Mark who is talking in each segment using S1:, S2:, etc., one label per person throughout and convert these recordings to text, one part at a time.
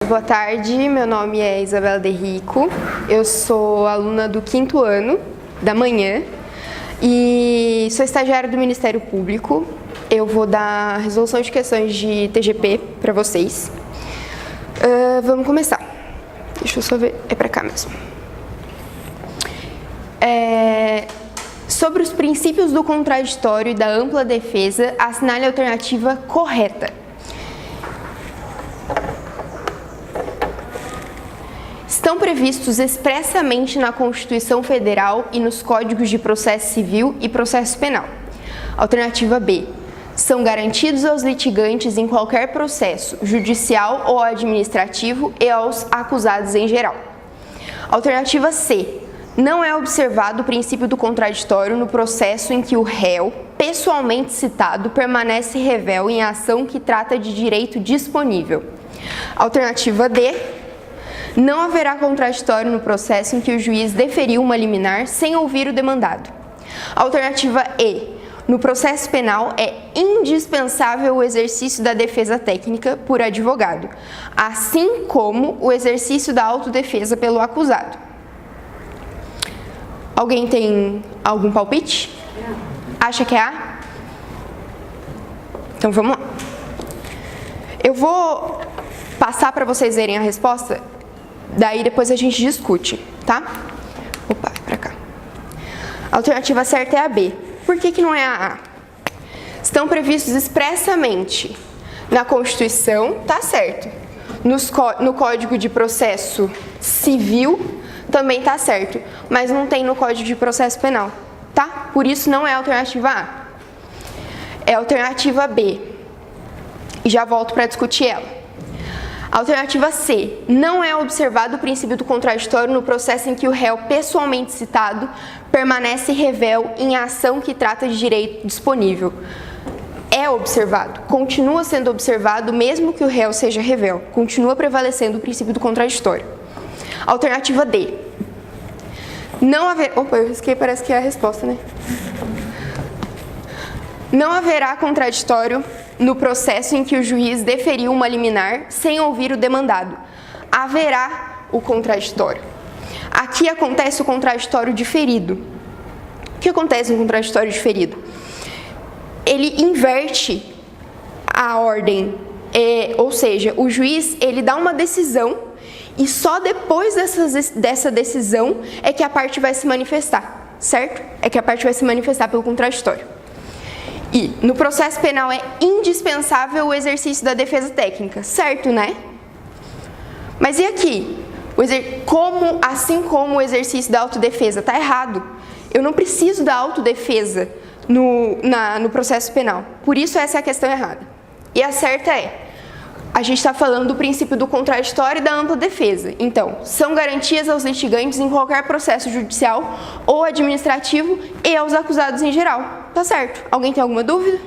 S1: Boa tarde, meu nome é Isabela De Rico, eu sou aluna do 5º ano da manhã e sou estagiária do Ministério Público. Eu vou dar resolução de questões de TGP para vocês. Vamos começar. Deixa eu só ver, é para cá mesmo. Sobre os princípios do contraditório e da ampla defesa, assinale a alternativa correta. Estão previstos expressamente na Constituição Federal e nos Códigos de Processo Civil e Processo Penal. Alternativa B. São garantidos aos litigantes em qualquer processo, judicial ou administrativo, e aos acusados em geral. Alternativa C. Não é observado o princípio do contraditório no processo em que o réu, pessoalmente citado, permanece revel em ação que trata de direito disponível. Alternativa D. Não haverá contraditório no processo em que o juiz deferiu uma liminar sem ouvir o demandado. Alternativa E. No processo penal é indispensável o exercício da defesa técnica por advogado, assim como o exercício da autodefesa pelo acusado. Alguém tem algum palpite? Acha que é A? Então vamos lá. Eu vou passar para vocês verem a resposta, daí depois a gente discute, tá? Opa, para cá. A alternativa certa é a B. Por que não é a A? Estão previstos expressamente na Constituição, tá certo. No Código de Processo Civil também tá certo, mas não tem no Código de Processo Penal, tá? Por isso não é a alternativa A. É a alternativa B. E já volto para discutir ela. Alternativa C. Não é observado o princípio do contraditório no processo em que o réu pessoalmente citado permanece revel em ação que trata de direito disponível. É observado, continua sendo observado mesmo que o réu seja revel, continua prevalecendo o princípio do contraditório. Alternativa D. Não haverá... Opa, eu risquei, parece que é a resposta, né? Não haverá contraditório no processo em que o juiz deferiu uma liminar sem ouvir o demandado. Haverá o contraditório. Aqui acontece o contraditório diferido. O que acontece no contraditório diferido? Ele inverte a ordem, ou seja, o juiz ele dá uma decisão e só depois dessa decisão é que a parte vai se manifestar, certo? É que a parte vai se manifestar pelo contraditório. E no processo penal é indispensável o exercício da defesa técnica, certo, né? Mas e aqui? Assim como o exercício da autodefesa, tá errado. Eu não preciso da autodefesa no processo penal. Por isso essa é a questão errada. E a certa é, a gente está falando do princípio do contraditório e da ampla defesa. Então, são garantias aos litigantes em qualquer processo judicial ou administrativo e aos acusados em geral. Tá certo? Alguém tem alguma dúvida?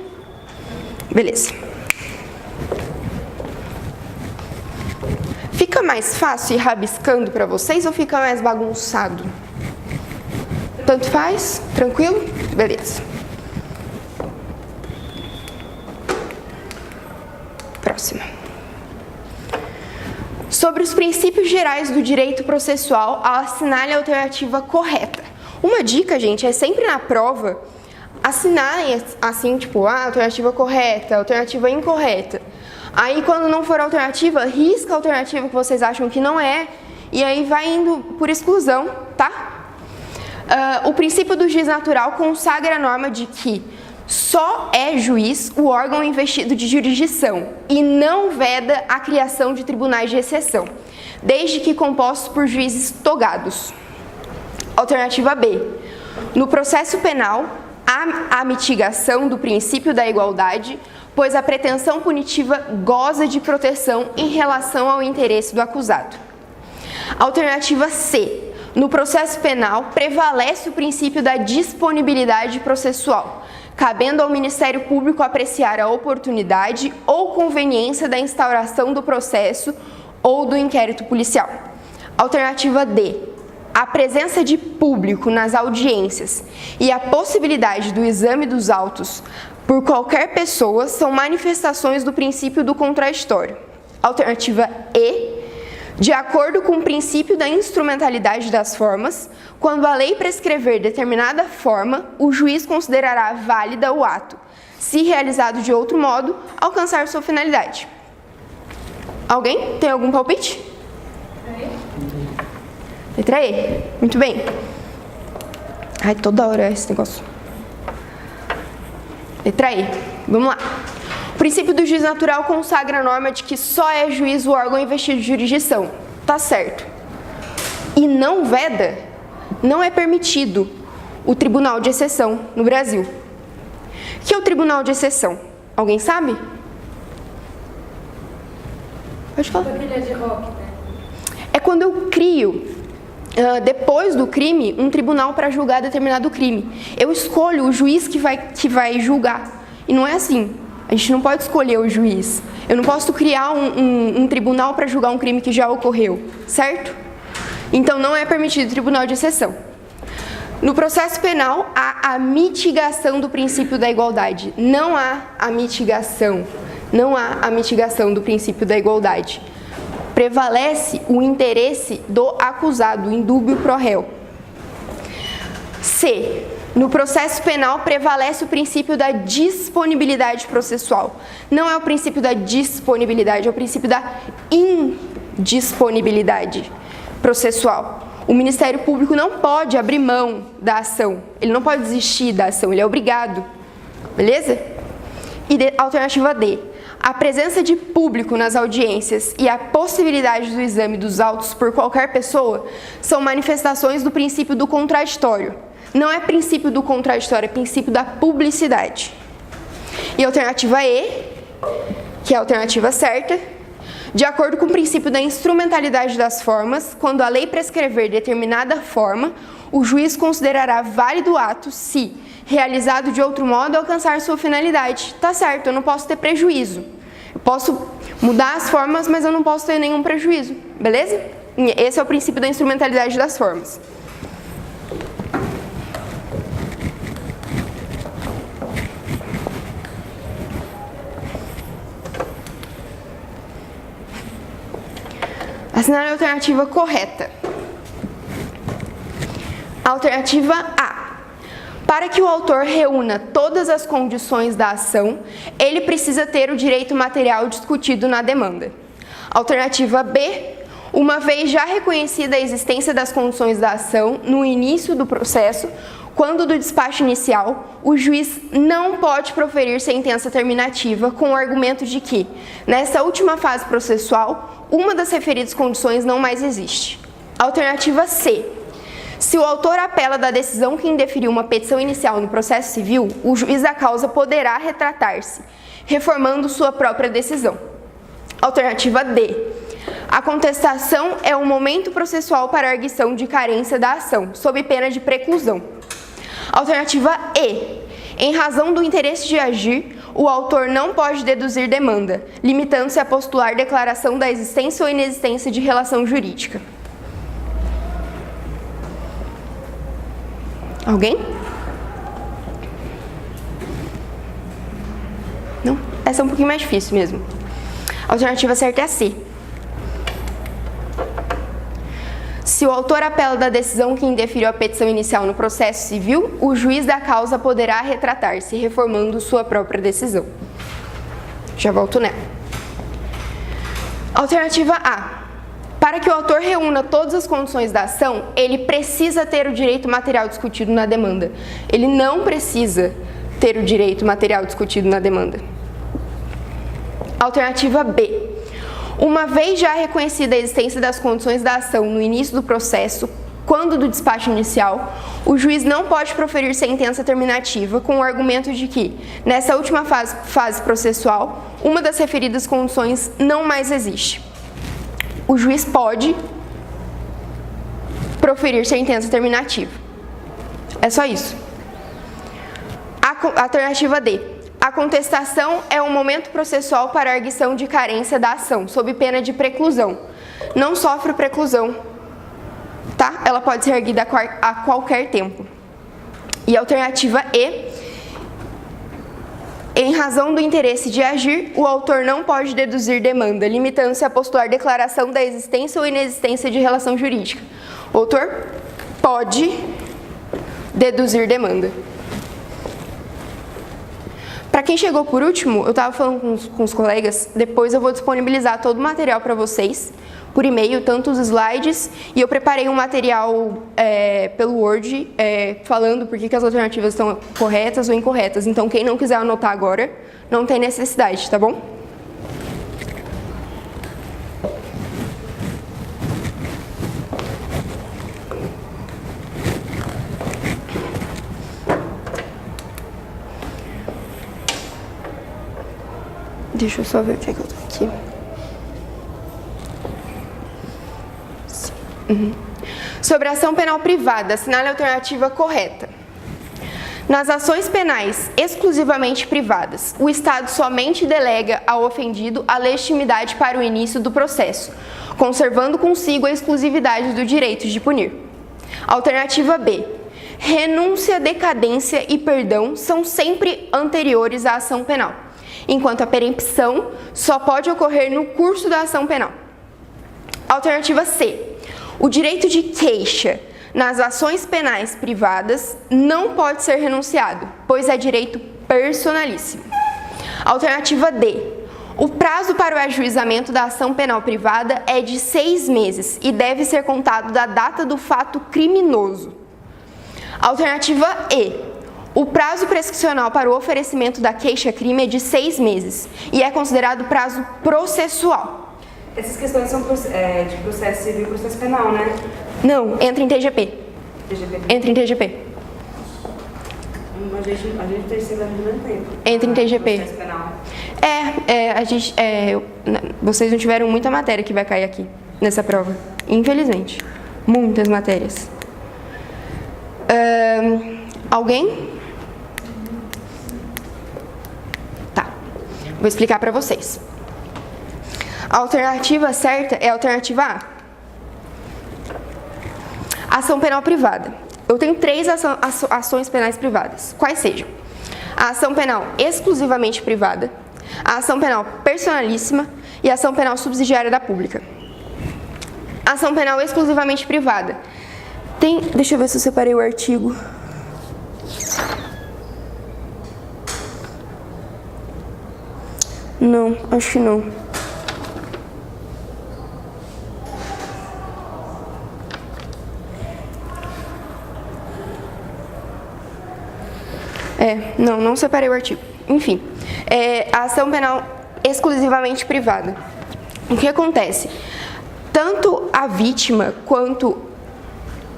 S1: Beleza. Fica mais fácil ir rabiscando para vocês ou fica mais bagunçado? Tanto faz? Tranquilo? Beleza. Próxima. Sobre os princípios gerais do direito processual, assinale a alternativa correta. Uma dica, gente, é sempre na prova assinarem assim, tipo, a alternativa correta, a alternativa incorreta. Aí, quando não for alternativa, risca a alternativa que vocês acham que não é, e aí vai indo por exclusão, tá? O princípio do juiz natural consagra a norma de que só é juiz o órgão investido de jurisdição e não veda a criação de tribunais de exceção, desde que compostos por juízes togados. Alternativa B. No processo penal, há a mitigação do princípio da igualdade, pois a pretensão punitiva goza de proteção em relação ao interesse do acusado. Alternativa C. No processo penal, prevalece o princípio da disponibilidade processual, cabendo ao Ministério Público apreciar a oportunidade ou conveniência da instauração do processo ou do inquérito policial. Alternativa D. A presença de público nas audiências e a possibilidade do exame dos autos por qualquer pessoa são manifestações do princípio do contraditório. Alternativa E. De acordo com o princípio da instrumentalidade das formas, quando a lei prescrever determinada forma, o juiz considerará válida o ato, se realizado de outro modo, alcançar sua finalidade. Alguém tem algum palpite? Letra E. Muito bem. Ai, toda hora é esse negócio. Letra E. Vamos lá. O princípio do juiz natural consagra a norma de que só é juiz o órgão investido de jurisdição. Tá certo. E não veda, não é permitido o tribunal de exceção no Brasil. O que é o tribunal de exceção? Alguém sabe? Pode falar. É quando eu crio, depois do crime, um tribunal para julgar determinado crime. Eu escolho o juiz que vai julgar. E não é assim. A gente não pode escolher o juiz. Eu não posso criar um tribunal para julgar um crime que já ocorreu, certo? Então, não é permitido tribunal de exceção. No processo penal, há a mitigação do princípio da igualdade. Não há a mitigação. Não há a mitigação do princípio da igualdade. Prevalece o interesse do acusado, indúbio pro réu. C. No processo penal, prevalece o princípio da disponibilidade processual. Não é o princípio da disponibilidade, é o princípio da indisponibilidade processual. O Ministério Público não pode abrir mão da ação, ele não pode desistir da ação, ele é obrigado. Beleza? E alternativa D. A presença de público nas audiências e a possibilidade do exame dos autos por qualquer pessoa são manifestações do princípio do contraditório. Não é princípio do contraditório, é princípio da publicidade. E a alternativa E, que é a alternativa certa, de acordo com o princípio da instrumentalidade das formas, quando a lei prescrever determinada forma, o juiz considerará válido o ato se, realizado de outro modo, alcançar sua finalidade. Tá certo, eu não posso ter prejuízo. Eu posso mudar as formas, mas eu não posso ter nenhum prejuízo. Beleza? Esse é o princípio da instrumentalidade das formas. Assinale a alternativa correta. Alternativa A. Para que o autor reúna todas as condições da ação, ele precisa ter o direito material discutido na demanda. Alternativa B. Uma vez já reconhecida a existência das condições da ação no início do processo, quando do despacho inicial, o juiz não pode proferir sentença terminativa com o argumento de que, nessa última fase processual, uma das referidas condições não mais existe. Alternativa C. Se o autor apela da decisão que indeferiu uma petição inicial no processo civil, o juiz da causa poderá retratar-se, reformando sua própria decisão. Alternativa D. A contestação é um momento processual para a arguição de carência da ação, sob pena de preclusão. Alternativa E. Em razão do interesse de agir, o autor não pode deduzir demanda, limitando-se a postular declaração da existência ou inexistência de relação jurídica. Alguém? Não? Essa é um pouquinho mais difícil mesmo. A alternativa certa é a C. Se o autor apela da decisão que indeferiu a petição inicial no processo civil, o juiz da causa poderá retratar-se, reformando sua própria decisão. Já volto nela. Alternativa A. Para que o autor reúna todas as condições da ação, ele precisa ter o direito material discutido na demanda. Ele não precisa ter o direito material discutido na demanda. Alternativa B. Uma vez já reconhecida a existência das condições da ação no início do processo, quando do despacho inicial, o juiz não pode proferir sentença terminativa com o argumento de que, nessa última fase processual, uma das referidas condições não mais existe. O juiz pode proferir sentença terminativa. É só isso. Alternativa D. A contestação é um momento processual para a arguição de carência da ação, sob pena de preclusão. Não sofre preclusão, tá? Ela pode ser erguida a qualquer tempo. E a alternativa E. Em razão do interesse de agir, o autor não pode deduzir demanda, limitando-se a postular declaração da existência ou inexistência de relação jurídica. O autor pode deduzir demanda. Para quem chegou por último, eu estava falando com os colegas, depois eu vou disponibilizar todo o material para vocês, por e-mail, tanto os slides, e eu preparei um material pelo Word, falando por que as alternativas estão corretas ou incorretas. Então, quem não quiser anotar agora, não tem necessidade, tá bom? Deixa eu só ver o que é que eu tô aqui. Sobre a ação penal privada, assinale a alternativa correta. Nas ações penais exclusivamente privadas, o Estado somente delega ao ofendido a legitimidade para o início do processo, conservando consigo a exclusividade do direito de punir. Alternativa B. Renúncia, decadência e perdão são sempre anteriores à ação penal, enquanto a perempção só pode ocorrer no curso da ação penal. Alternativa C. O direito de queixa nas ações penais privadas não pode ser renunciado, pois é direito personalíssimo. Alternativa D. O prazo para o ajuizamento da ação penal privada é de 6 meses e deve ser contado da data do fato criminoso. Alternativa E. O prazo prescricional para o oferecimento da queixa-crime é de 6 meses e é considerado prazo processual.
S2: Essas questões são de processo civil e processo penal, né?
S1: Não, entra em TGP. Entra em TGP.
S2: A gente precisa de muito tempo.
S1: Entra em TGP.
S2: Processo penal.
S1: Vocês não tiveram muita matéria que vai cair aqui nessa prova. Infelizmente. Muitas matérias. Alguém? Tá. Vou explicar para vocês. A alternativa certa é a alternativa A. Ação penal privada. Eu tenho 3 ações penais privadas. Quais sejam? A ação penal exclusivamente privada, a ação penal personalíssima e a ação penal subsidiária da pública. Ação penal exclusivamente privada. Deixa eu ver se eu separei o artigo. Não, acho que não. Não separei o artigo. Enfim, a ação penal exclusivamente privada. O que acontece? Tanto a vítima quanto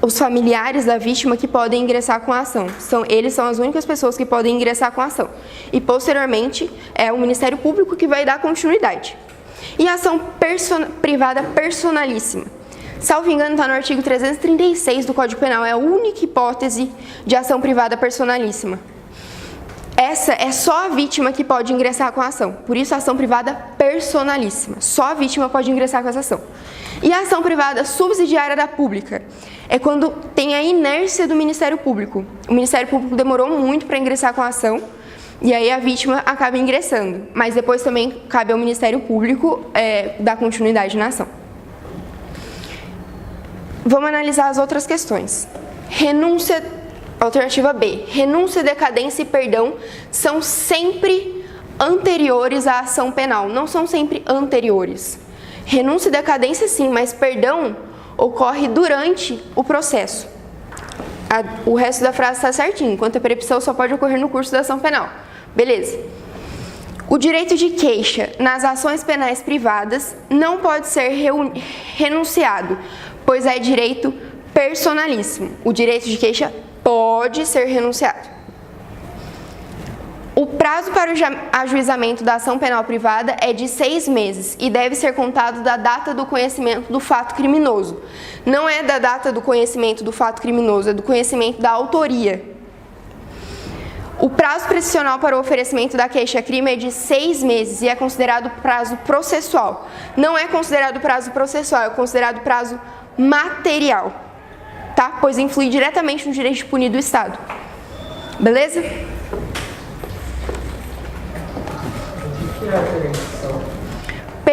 S1: os familiares da vítima que podem ingressar com a ação. Eles são as únicas pessoas que podem ingressar com a ação. E, posteriormente, é o Ministério Público que vai dar continuidade. E a ação privada personalíssima. Salvo engano, está no artigo 336 do Código Penal. É a única hipótese de ação privada personalíssima. Essa é só a vítima que pode ingressar com a ação. Por isso, a ação privada personalíssima. Só a vítima pode ingressar com essa ação. E a ação privada subsidiária da pública é quando tem a inércia do Ministério Público. O Ministério Público demorou muito para ingressar com a ação e aí a vítima acaba ingressando. Mas depois também cabe ao Ministério Público dar continuidade na ação. Vamos analisar as outras questões. Alternativa B. Renúncia, decadência e perdão são sempre anteriores à ação penal. Não são sempre anteriores. Renúncia e decadência sim, mas perdão ocorre durante o processo. O resto da frase está certinho, enquanto a perempção só pode ocorrer no curso da ação penal. Beleza. O direito de queixa nas ações penais privadas não pode ser renunciado, pois é direito personalíssimo. O direito de queixa pode ser renunciado. O prazo para o ajuizamento da ação penal privada é de 6 meses e deve ser contado da data do conhecimento do fato criminoso. Não é da data do conhecimento do fato criminoso, é do conhecimento da autoria. O prazo prescricional para o oferecimento da queixa-crime é de 6 meses e é considerado prazo processual. Não é considerado prazo processual, é considerado prazo material, tá? Pois influi diretamente no direito de punir do Estado. Beleza?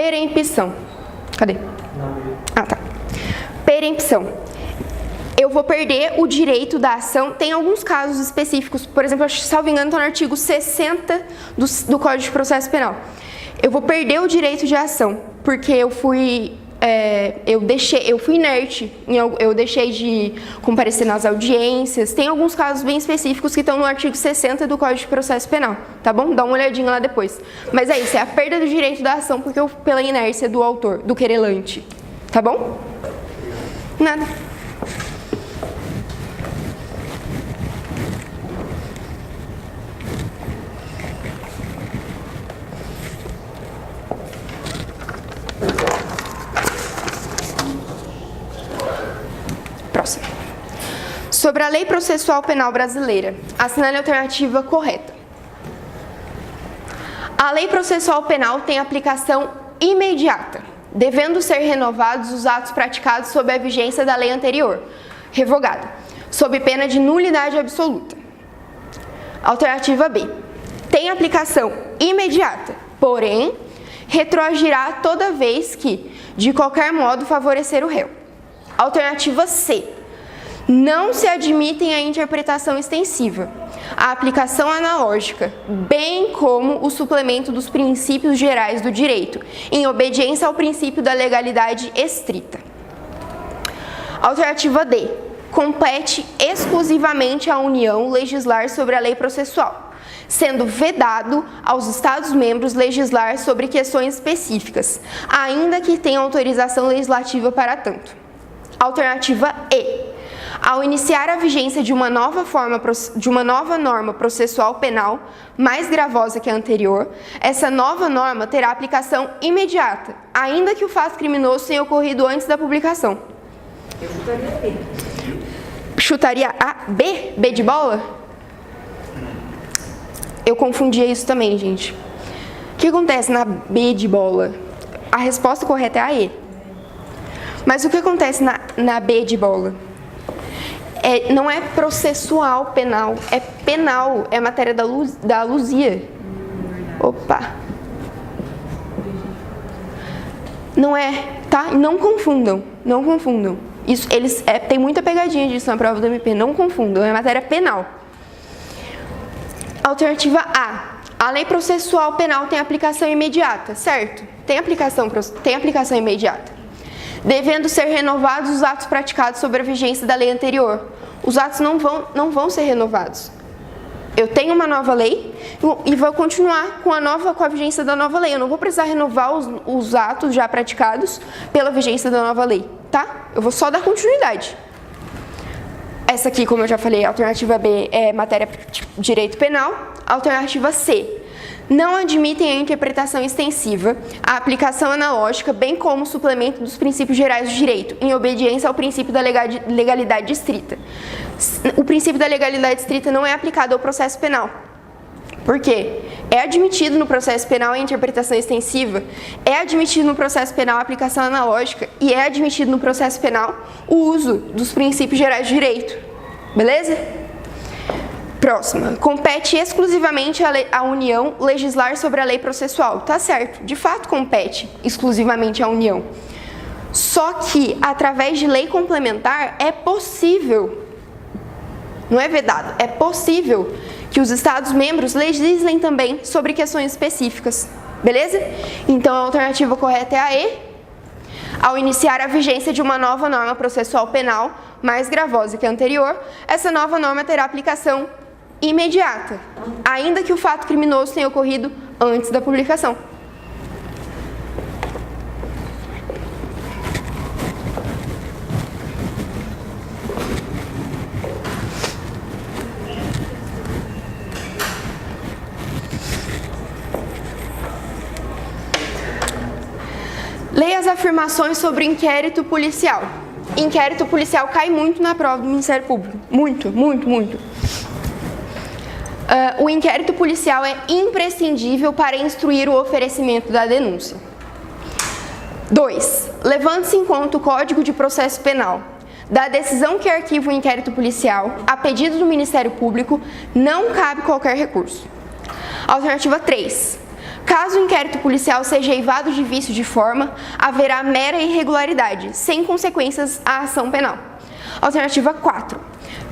S1: Perempção. Cadê? Ah, tá. Perempção. Eu vou perder o direito da ação. Tem alguns casos específicos, por exemplo, salvo engano, está no artigo 60 do Código de Processo Penal. Eu vou perder o direito de ação, porque eu fui inerte, eu deixei de comparecer nas audiências. Tem alguns casos bem específicos que estão no artigo 60 do Código de Processo Penal, tá bom? Dá uma olhadinha lá depois. Mas é isso, é a perda do direito da ação pela inércia do autor, do querelante, tá bom? Nada. Próximo. Sobre a Lei Processual Penal Brasileira, assinale a alternativa correta. A Lei Processual Penal tem aplicação imediata, devendo ser renovados os atos praticados sob a vigência da lei anterior, revogada, sob pena de nulidade absoluta. Alternativa B. Tem aplicação imediata, porém, retroagirá toda vez que, de qualquer modo, favorecer o réu. Alternativa C. Não se admitem a interpretação extensiva, a aplicação analógica, bem como o suplemento dos princípios gerais do direito, em obediência ao princípio da legalidade estrita. Alternativa D. Compete exclusivamente à União legislar sobre a lei processual, sendo vedado aos Estados-membros legislar sobre questões específicas, ainda que tenham autorização legislativa para tanto. Alternativa E. Ao iniciar a vigência de uma nova norma processual penal mais gravosa que a anterior, essa nova norma terá aplicação imediata, ainda que o fato criminoso tenha ocorrido antes da publicação.
S2: Eu chutaria B.
S1: Chutaria A? B? B de bola? Eu confundia isso também, gente. O que acontece na B de bola? A resposta correta é a E. Mas o que acontece na B de bola? Não é processual penal, é penal, é matéria da Luzia. Opa! Não é, tá? Não confundam, não confundam. Isso, tem muita pegadinha disso na prova do MP, não confundam, é matéria penal. Alternativa A. A lei processual penal tem aplicação imediata, certo? Tem aplicação imediata. Devendo ser renovados os atos praticados sob a vigência da lei anterior. Os atos não vão ser renovados. Eu tenho uma nova lei e vou continuar com a vigência da nova lei. Eu não vou precisar renovar os atos já praticados pela vigência da nova lei, tá? Eu vou só dar continuidade. Essa aqui, como eu já falei, a alternativa B é matéria de direito penal. Alternativa C. Não admitem a interpretação extensiva, a aplicação analógica, bem como o suplemento dos princípios gerais do direito, em obediência ao princípio da legalidade estrita. O princípio da legalidade estrita não é aplicado ao processo penal. Por quê? É admitido no processo penal a interpretação extensiva, é admitido no processo penal a aplicação analógica e é admitido no processo penal o uso dos princípios gerais do direito. Beleza? Próxima. Compete exclusivamente à União legislar sobre a lei processual. Tá certo, de fato compete exclusivamente à União. Só que, através de lei complementar, é possível, não é vedado, é possível que os Estados-membros legislem também sobre questões específicas. Beleza? Então, a alternativa correta é a E. Ao iniciar a vigência de uma nova norma processual penal, mais gravosa que a anterior, essa nova norma terá aplicação imediata, ainda que o fato criminoso tenha ocorrido antes da publicação. Leia as afirmações sobre inquérito policial. Inquérito policial cai muito na prova do Ministério Público. Muito, muito, muito. O inquérito policial é imprescindível para instruir o oferecimento da denúncia. 2. Levando-se em conta o Código de Processo Penal. Da decisão que arquiva o inquérito policial, a pedido do Ministério Público, não cabe qualquer recurso. Alternativa 3. Caso o inquérito policial seja eivado de vício de forma, haverá mera irregularidade, sem consequências à ação penal. Alternativa 4.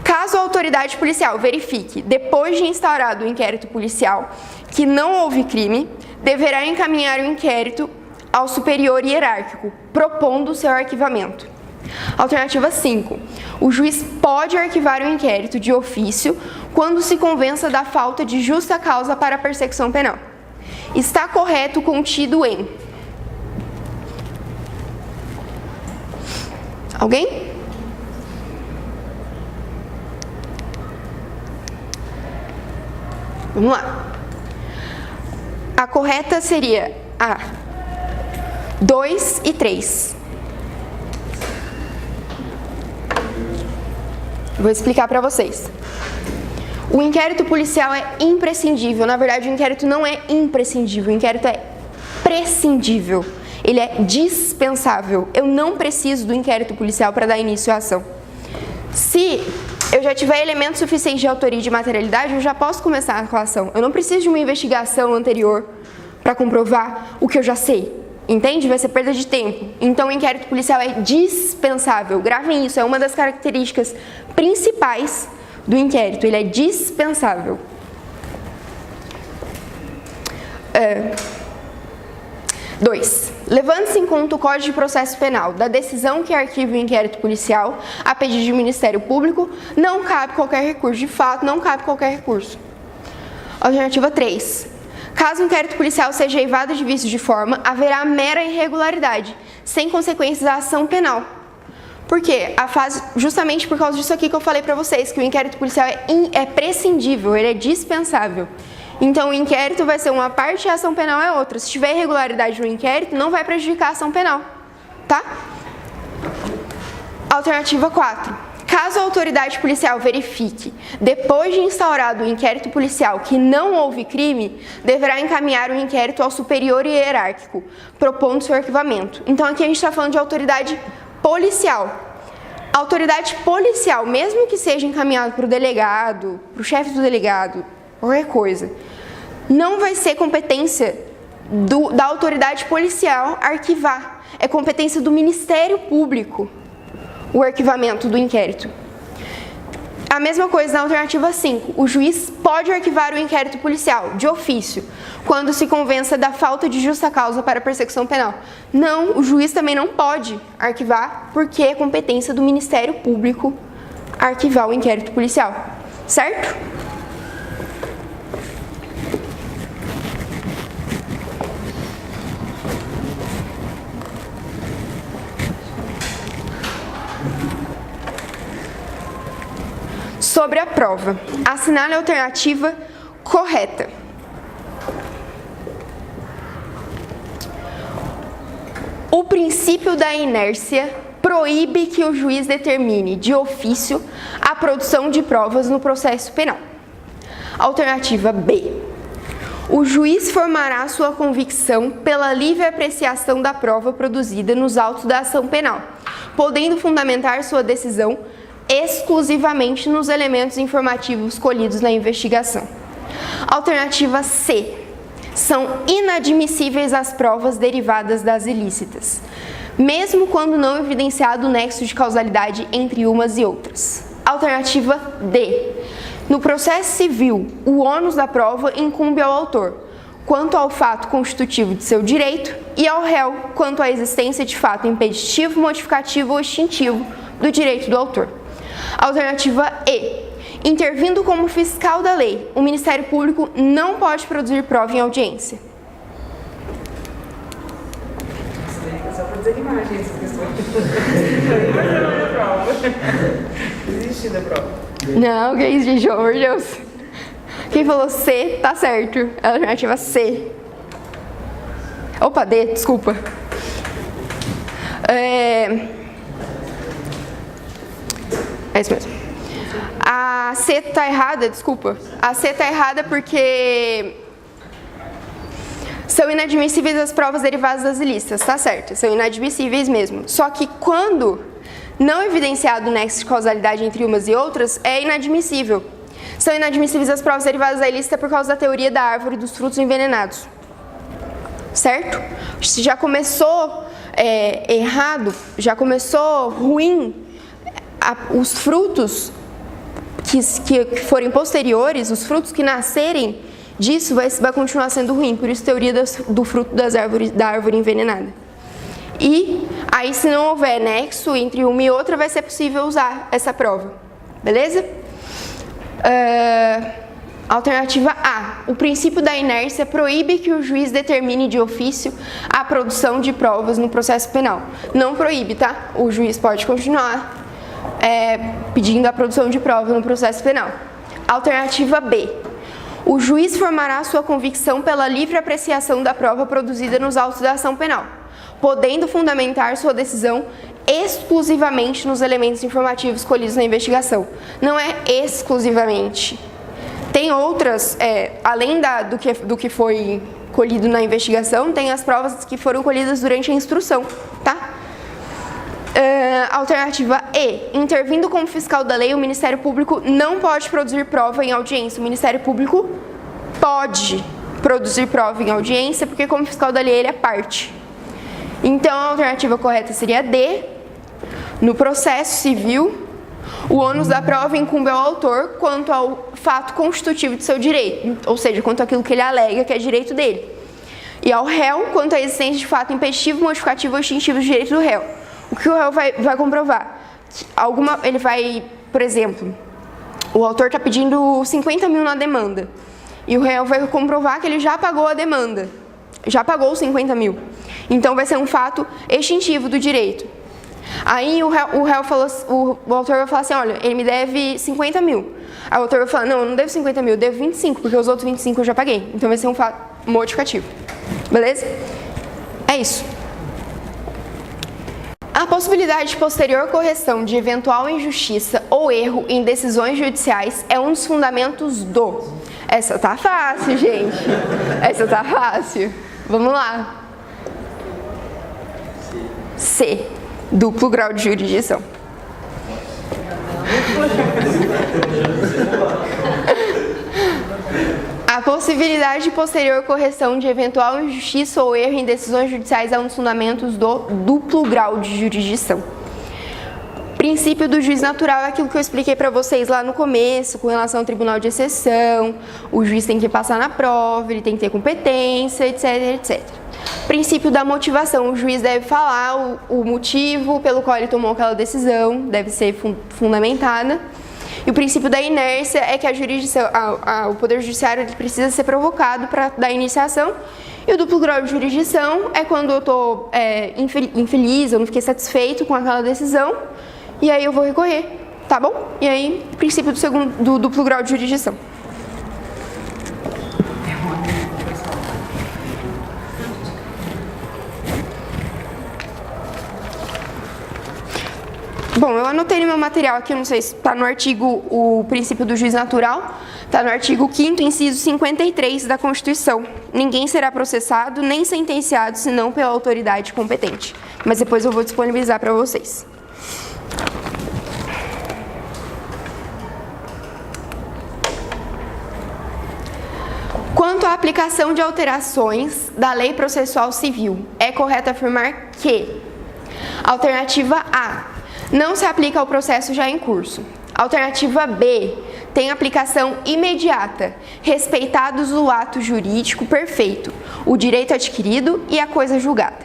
S1: Caso a autoridade policial verifique, depois de instaurado o inquérito policial, que não houve crime, deverá encaminhar o inquérito ao superior hierárquico, propondo seu arquivamento. Alternativa 5. O juiz pode arquivar o inquérito de ofício quando se convença da falta de justa causa para a persecução penal. Está correto o contido em... Alguém? Vamos lá. A correta seria a 2 e 3. Vou explicar para vocês. O inquérito policial é imprescindível. Na verdade, o inquérito não é imprescindível. O inquérito é prescindível. Ele é dispensável. Eu não preciso do inquérito policial para dar início à ação. Se eu já tiver elementos suficientes de autoria e de materialidade, eu já posso começar com a ação. Eu não preciso de uma investigação anterior para comprovar o que eu já sei. Entende? Vai ser perda de tempo. Então, o inquérito policial é dispensável. Gravem isso, é uma das características principais do inquérito. Ele é dispensável. 2. Levando-se em conta o Código de Processo Penal da decisão que arquiva o inquérito policial a pedido do Ministério Público, não cabe qualquer recurso. De fato, não cabe qualquer recurso. Alternativa 3. Caso o inquérito policial seja eivado de vício de forma, haverá mera irregularidade, sem consequências à ação penal. Por quê? Justamente por causa disso aqui que eu falei para vocês, que o inquérito policial é prescindível, ele é dispensável. Então, o inquérito vai ser uma parte e a ação penal é outra. Se tiver irregularidade no inquérito, não vai prejudicar a ação penal, tá? Alternativa 4. Caso a autoridade policial verifique, depois de instaurado o inquérito policial, que não houve crime, deverá encaminhar o inquérito ao superior hierárquico, propondo seu arquivamento. Então, aqui a gente está falando de autoridade policial. A autoridade policial, mesmo que seja encaminhado para o delegado, para o chefe do delegado, qualquer coisa, não vai ser competência da autoridade policial arquivar. É competência do Ministério Público o arquivamento do inquérito. A mesma coisa na alternativa 5. O juiz pode arquivar o inquérito policial, de ofício, quando se convença da falta de justa causa para a persecução penal. Não, o juiz também não pode arquivar, porque é competência do Ministério Público arquivar o inquérito policial. Certo? Sobre a prova, assinale a alternativa correta. O princípio da inércia proíbe que o juiz determine de ofício a produção de provas no processo penal. Alternativa B. O juiz formará sua convicção pela livre apreciação da prova produzida nos autos da ação penal, podendo fundamentar sua decisão exclusivamente nos elementos informativos colhidos na investigação. Alternativa C. São inadmissíveis as provas derivadas das ilícitas, mesmo quando não evidenciado o nexo de causalidade entre umas e outras. Alternativa D. No processo civil, o ônus da prova incumbe ao autor, quanto ao fato constitutivo de seu direito, e ao réu, quanto à existência de fato impeditivo, modificativo ou extintivo do direito do autor. Alternativa E. Intervindo como fiscal da lei, o Ministério Público não pode produzir prova em audiência.
S2: Só para desanimar, gente, essas questões. Não é prova. Desistir da prova.
S1: Não, que isso, gente, pelo amor de Deus. Quem falou C, tá certo. Alternativa C. Opa, D, desculpa. É isso mesmo. A C tá errada, desculpa. A C tá errada porque são inadmissíveis as provas derivadas das ilícitas, tá certo? São inadmissíveis mesmo. Só que quando não evidenciado o nexo de causalidade entre umas e outras, é inadmissível. São inadmissíveis as provas derivadas da ilícita por causa da teoria da árvore dos frutos envenenados. certo? Se já começou errado, já começou ruim, os frutos que forem posteriores, os frutos que nascerem disso vai continuar sendo ruim. Por isso, teoria do fruto da árvore envenenada. E aí, se não houver nexo entre uma e outra, vai ser possível usar essa prova. Beleza? Alternativa A. O princípio da inércia proíbe que o juiz determine de ofício a produção de provas no processo penal. Não proíbe, tá? O juiz pode continuar pedindo a produção de prova no processo penal. Alternativa B. O juiz formará sua convicção pela livre apreciação da prova produzida nos autos da ação penal, podendo fundamentar sua decisão exclusivamente nos elementos informativos colhidos na investigação. Não é exclusivamente. Tem outras, além do que foi colhido na investigação, tem as provas que foram colhidas durante a instrução, tá? Alternativa E. Intervindo como fiscal da lei, o Ministério Público não pode produzir prova em audiência. O Ministério Público pode produzir prova em audiência, porque como fiscal da lei ele é parte. Então, a alternativa correta seria D. No processo civil, o ônus da prova incumbe ao autor quanto ao fato constitutivo de seu direito, ou seja, quanto àquilo que ele alega que é direito dele. E ao réu, quanto à existência de fato impeditivo, modificativo ou extintivo do direito do réu. O que o réu vai comprovar? Ele vai, por exemplo, o autor está pedindo 50 mil na demanda. E o réu vai comprovar que ele já pagou a demanda. Já pagou os 50 mil. Então vai ser um fato extintivo do direito. Aí o autor vai falar assim, olha, ele me deve 50 mil. Aí o autor vai falar, não, eu não devo 50 mil, eu devo 25, porque os outros 25 eu já paguei. Então vai ser um fato modificativo. Beleza? É isso. A possibilidade de posterior correção de eventual injustiça ou erro em decisões judiciais é um dos fundamentos do... Essa tá fácil, gente. Essa tá fácil. Vamos lá. C. Duplo grau de jurisdição. A possibilidade de posterior correção de eventual injustiça ou erro em decisões judiciais é um dos fundamentos do duplo grau de jurisdição. Princípio do juiz natural é aquilo que eu expliquei para vocês lá no começo, com relação ao tribunal de exceção. O juiz tem que passar na prova, ele tem que ter competência, etc, etc. Princípio da motivação, o juiz deve falar o motivo pelo qual ele tomou aquela decisão, deve ser fundamentada. E o princípio da inércia é que o Poder Judiciário ele precisa ser provocado para dar iniciação. E o duplo grau de jurisdição é quando eu estou infeliz, eu não fiquei satisfeito com aquela decisão, e aí eu vou recorrer, tá bom? E aí, princípio do duplo grau de jurisdição. Bom, eu anotei no meu material aqui, não sei se está no artigo o princípio do juiz natural, está no artigo 5º, inciso 53 da Constituição. Ninguém será processado nem sentenciado senão pela autoridade competente. Mas depois eu vou disponibilizar para vocês. Quanto à aplicação de alterações da Lei Processual Civil, é correto afirmar que: alternativa A, não se aplica ao processo já em curso. Alternativa B, tem aplicação imediata, respeitados o ato jurídico perfeito, o direito adquirido e a coisa julgada.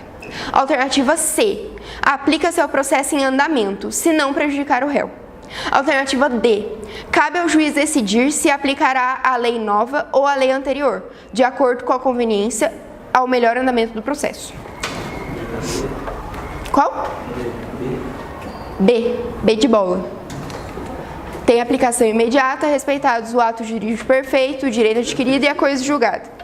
S1: Alternativa C, aplica-se ao processo em andamento, se não prejudicar o réu. Alternativa D, cabe ao juiz decidir se aplicará a lei nova ou a lei anterior, de acordo com a conveniência ao melhor andamento do processo. Qual? B. B de bola. Tem aplicação imediata, respeitados o ato jurídico perfeito, o direito adquirido e a coisa julgada.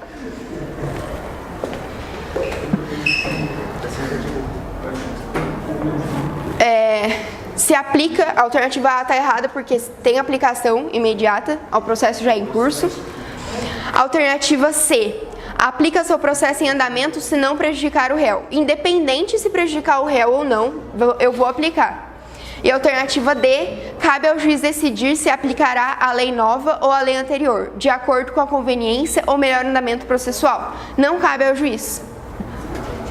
S1: Se aplica, a alternativa A está errada porque tem aplicação imediata ao processo já em curso. Alternativa C, aplica-se ao processo em andamento se não prejudicar o réu. Independente se prejudicar o réu ou não, eu vou aplicar. E a alternativa D, cabe ao juiz decidir se aplicará a lei nova ou a lei anterior, de acordo com a conveniência ou melhor andamento processual. Não cabe ao juiz.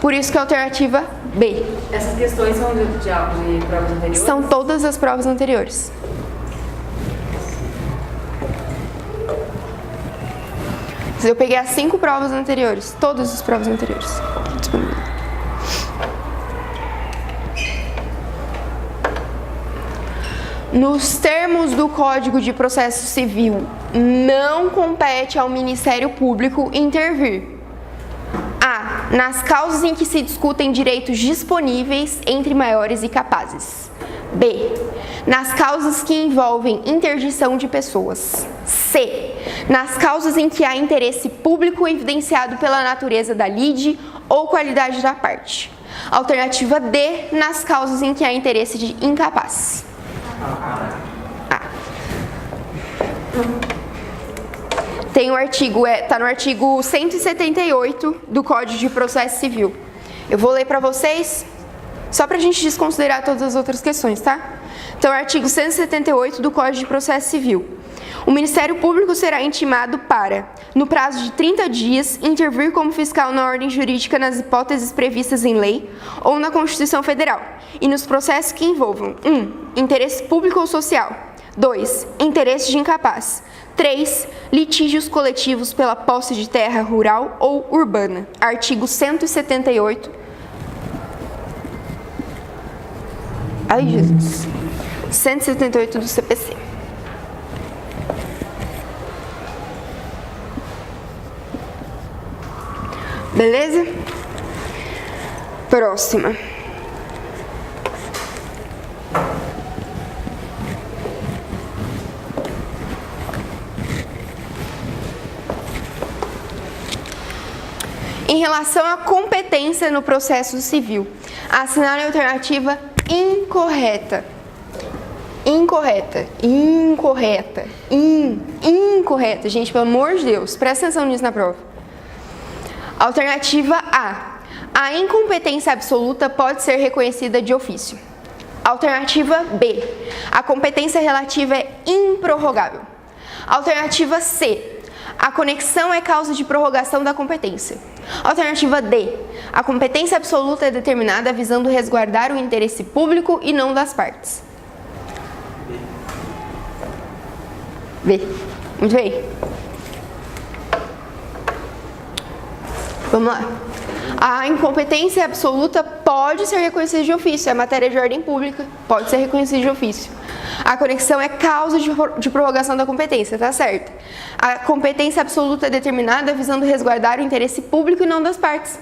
S1: Por isso que é a alternativa B.
S2: Essas questões são de provas anteriores?
S1: São todas as provas anteriores. Eu peguei as 5 provas anteriores, todas as provas anteriores. Nos termos do Código de Processo Civil, não compete ao Ministério Público intervir: A. Nas causas em que se discutem direitos disponíveis entre maiores e capazes. B. Nas causas que envolvem interdição de pessoas. C. Nas causas em que há interesse público evidenciado pela natureza da lide ou qualidade da parte. Alternativa D. Nas causas em que há interesse de incapaz. A. Tem o artigo, tá no artigo 178 do Código de Processo Civil. Eu vou ler para vocês, só para a gente desconsiderar todas as outras questões, tá? Então, artigo 178 do Código de Processo Civil. O Ministério Público será intimado para, no prazo de 30 dias, intervir como fiscal na ordem jurídica nas hipóteses previstas em lei ou na Constituição Federal e nos processos que envolvam 1. Interesse público ou social. 2. Interesse de incapaz. 3. Litígios coletivos pela posse de terra rural ou urbana. Artigo 178. Ai, Jesus. 178 do CPC. Beleza? Próxima. Em relação à competência no processo civil, assinale a alternativa incorreta. Incorreta. Incorreta. Gente, pelo amor de Deus, presta atenção nisso na prova. Alternativa A. A incompetência absoluta pode ser reconhecida de ofício. Alternativa B. A competência relativa é improrrogável. Alternativa C. A conexão é causa de prorrogação da competência. Alternativa D. A competência absoluta é determinada visando resguardar o interesse público e não das partes. B. Muito bem. Vamos lá. A incompetência absoluta pode ser reconhecida de ofício. É matéria de ordem pública, pode ser reconhecida de ofício. A conexão é causa de prorrogação da competência, tá certo? A competência absoluta é determinada visando resguardar o interesse público e não das partes.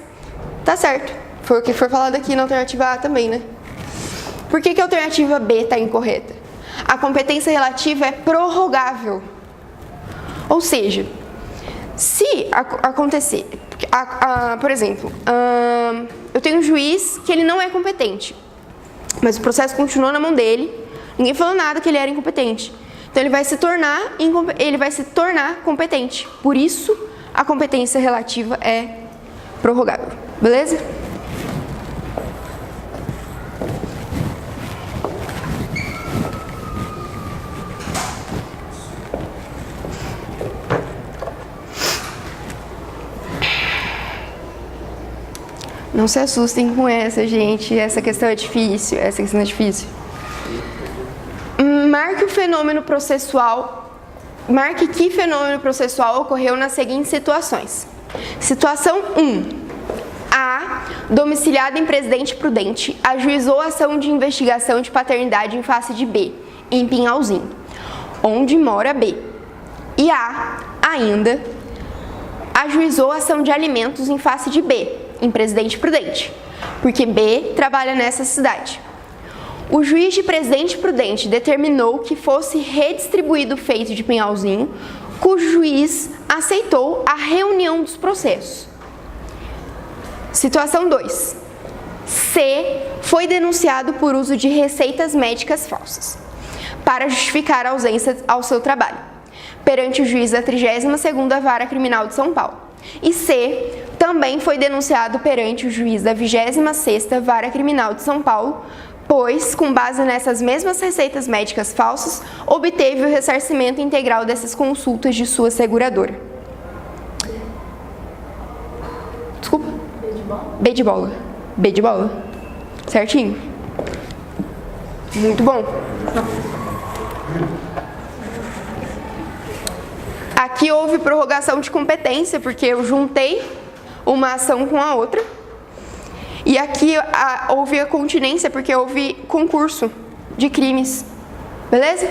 S1: Tá certo. Foi o que foi falado aqui na alternativa A também, né? Por que a alternativa B está incorreta? A competência relativa é prorrogável. Ou seja, se acontecer, por exemplo, eu tenho um juiz que ele não é competente, mas o processo continuou na mão dele, ninguém falou nada que ele era incompetente. Então ele vai se tornar competente. Por isso, a competência relativa é prorrogável. Beleza? Não se assustem com essa, gente. Essa questão é difícil. Marque que fenômeno processual ocorreu nas seguintes situações. Situação 1. A, domiciliada em Presidente Prudente, ajuizou ação de investigação de paternidade em face de B, em Pinhalzinho, onde mora B. E A, ainda, ajuizou ação de alimentos em face de B, em Presidente Prudente, porque B trabalha nessa cidade. O juiz de Presidente Prudente determinou que fosse redistribuído o feito de Pinhalzinho, cujo juiz aceitou a reunião dos processos. Situação 2. C foi denunciado por uso de receitas médicas falsas, para justificar a ausência ao seu trabalho, perante o juiz da 32ª Vara Criminal de São Paulo. E C também foi denunciado perante o juiz da 26ª Vara Criminal de São Paulo, pois, com base nessas mesmas receitas médicas falsas, obteve o ressarcimento integral dessas consultas de sua seguradora. Desculpa. B de bola. B de bola. Certinho? Muito bom. Aqui houve prorrogação de competência, porque eu juntei uma ação com a outra. E aqui houve a continência, porque houve concurso de crimes. Beleza?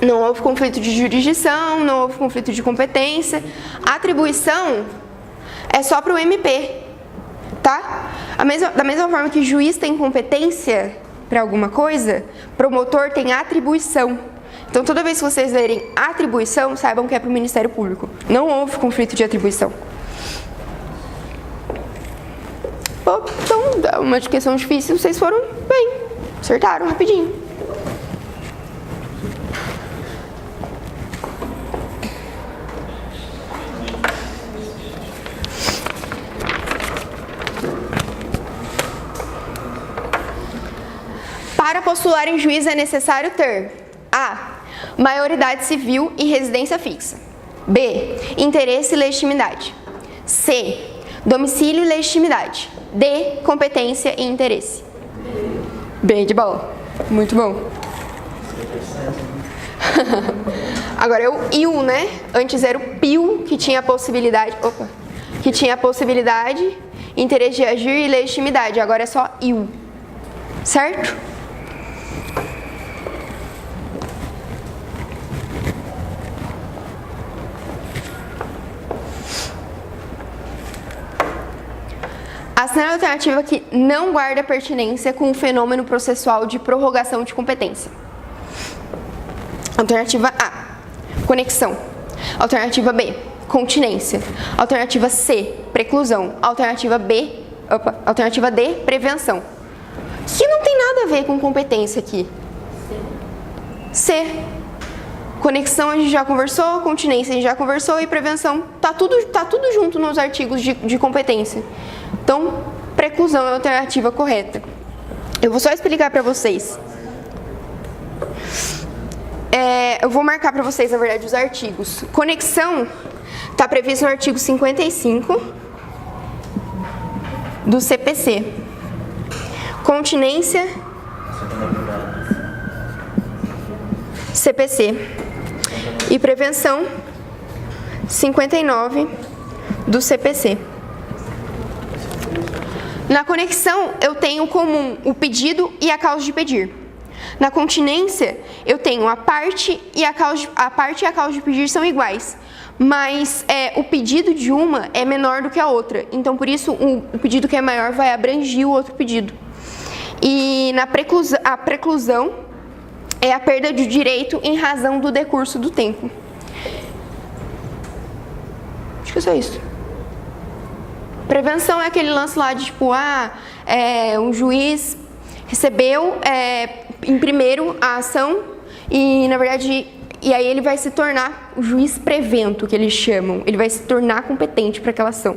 S1: Não houve conflito de jurisdição, não houve conflito de competência. A atribuição é só para o MP, tá? Da mesma forma que juiz tem competência para alguma coisa, promotor tem atribuição. Então, toda vez que vocês lerem atribuição, saibam que é para o Ministério Público. Não houve conflito de atribuição. Então, uma questão difícil, vocês foram bem. Acertaram rapidinho. Para postular em juiz é necessário ter A. Maioridade civil e residência fixa. B. Interesse e legitimidade. C. Domicílio e legitimidade. D. Competência e interesse. B de bola. Muito bom. Agora é o IU, né? Antes era o PIU, que tinha a possibilidade... Opa! Que tinha a possibilidade, interesse de agir e legitimidade. Agora é só IU. Certo? Assinar a alternativa que não guarda pertinência com o fenômeno processual de prorrogação de competência. Alternativa A, conexão. Alternativa B, continência. Alternativa C, preclusão. Alternativa D, prevenção. Que não tem nada a ver com competência aqui. C. Conexão a gente já conversou, continência a gente já conversou e prevenção tá tudo junto nos artigos de competência. Então, preclusão é a alternativa correta. Eu vou só explicar para vocês. Eu vou marcar para vocês, na verdade, os artigos. Conexão está previsto no artigo 55 do CPC. Continência, CPC. E prevenção, 59 do CPC. Na conexão, eu tenho comum o pedido e a causa de pedir. Na continência, eu tenho a parte e a causa de pedir são iguais, mas o pedido de uma é menor do que a outra. Então, por isso, o pedido que é maior vai abranger o outro pedido. E a preclusão é a perda de direito em razão do decurso do tempo. Acho que é só isso. Prevenção é aquele lance lá de tipo, um juiz recebeu em primeiro a ação e, na verdade, e aí ele vai se tornar o juiz prevento, que eles chamam. Ele vai se tornar competente para aquela ação.